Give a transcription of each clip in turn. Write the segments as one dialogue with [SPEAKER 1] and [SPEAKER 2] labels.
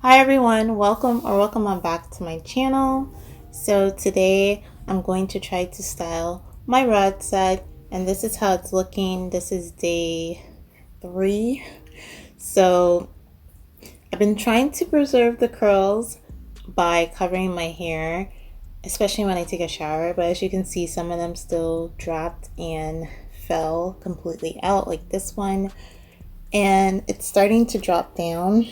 [SPEAKER 1] Hi everyone, welcome on back to my channel. So today I'm going to try to style my rod set, and this is how it's looking. This is day 3. So I've been trying to preserve the curls by covering my hair, especially when I take a shower, but as you can see, some of them still dropped and fell completely out, like this one, and it's starting to drop down.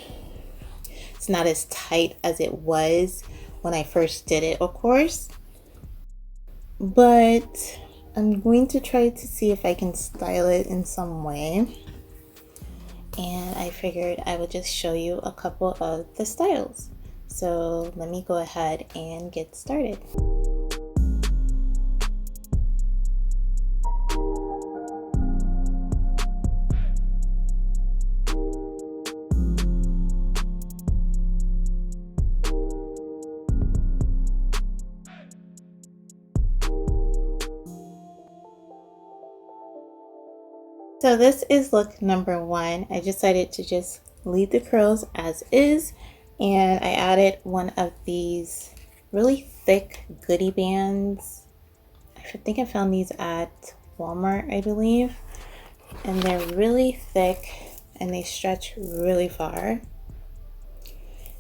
[SPEAKER 1] It's not as tight as it was when I first did it, of course, but I'm going to try to see if I can style it in some way, and I figured I would just show you a couple of the styles. So let me go ahead and get started. So this is look number 1. I decided to just leave the curls as is, and I added one of these really thick goodie bands. I think I found these at Walmart, I believe, and they're really thick and they stretch really far.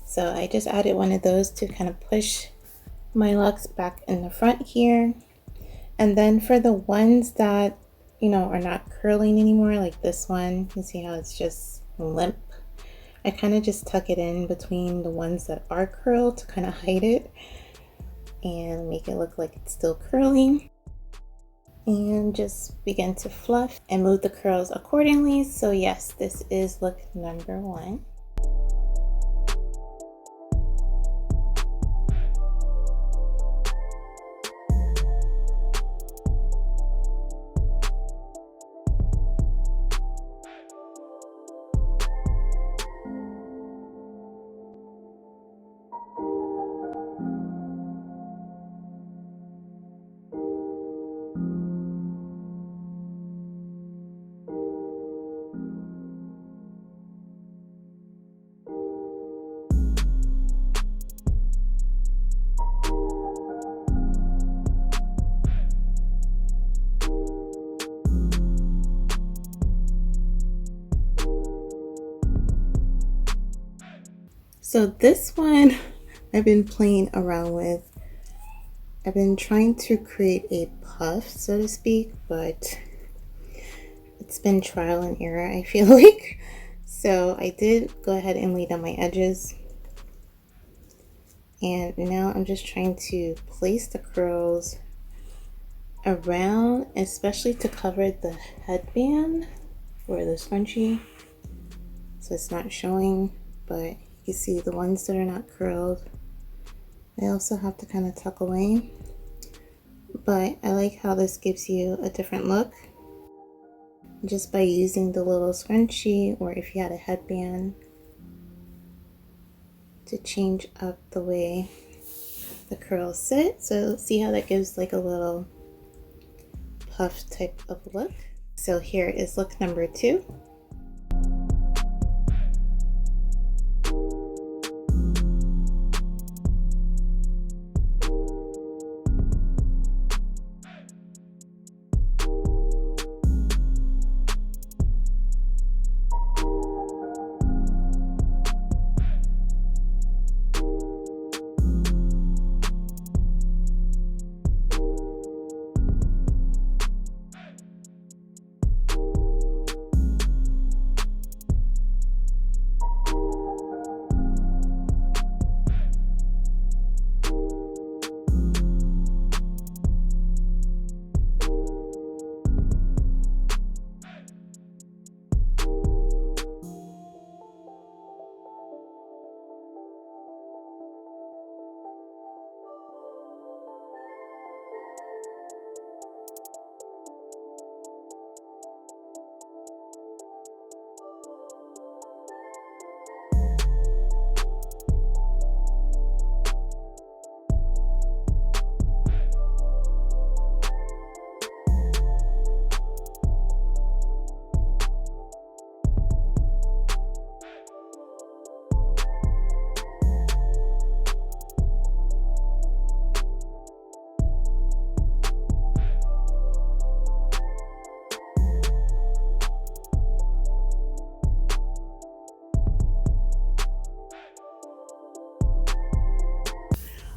[SPEAKER 1] So I just added one of those to kind of push my locks back in the front here. And then for the ones that are not curling anymore, like this one, you see how it's just limp, I kind of just tuck it in between the ones that are curled to kind of hide it and make it look like it's still curling, and just begin to fluff and move the curls accordingly. So yes, this is look number 1. So this one I've been playing around with. I've been trying to create a puff, so to speak, but it's been trial and error, I feel like. So I did go ahead and lay down my edges, and now I'm just trying to place the curls around, especially to cover the headband or the scrunchie, so it's not showing. But you see the ones that are not curled, I also have to kind of tuck away. But I like how this gives you a different look just by using the little scrunchie, or if you had a headband, to change up the way the curls sit. So see how that gives like a little puff type of look. So here is look number 2.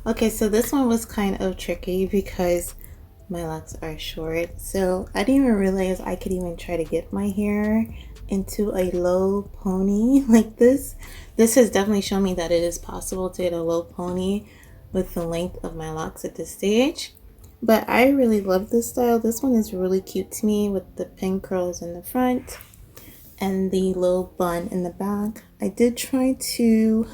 [SPEAKER 1] Okay, so this one was kind of tricky because my locks are short. So I didn't even realize I could even try to get my hair into a low pony like this. This has definitely shown me that it is possible to get a low pony with the length of my locks at this stage. But I really love this style. This one is really cute to me with the pin curls in the front and the little bun in the back. I did try to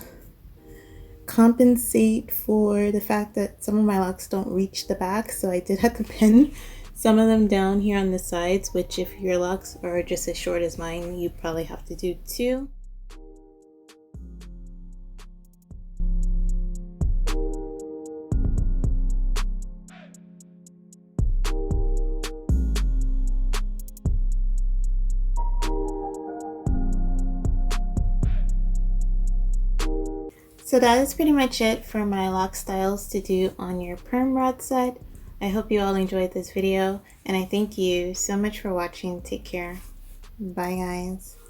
[SPEAKER 1] compensate for the fact that some of my locks don't reach the back, so I did have to pin some of them down here on the sides, which if your locks are just as short as mine, you probably have to do too. So that is pretty much it for my lock styles to do on your perm rod set. I hope you all enjoyed this video, and I thank you so much for watching. Take care. Bye guys.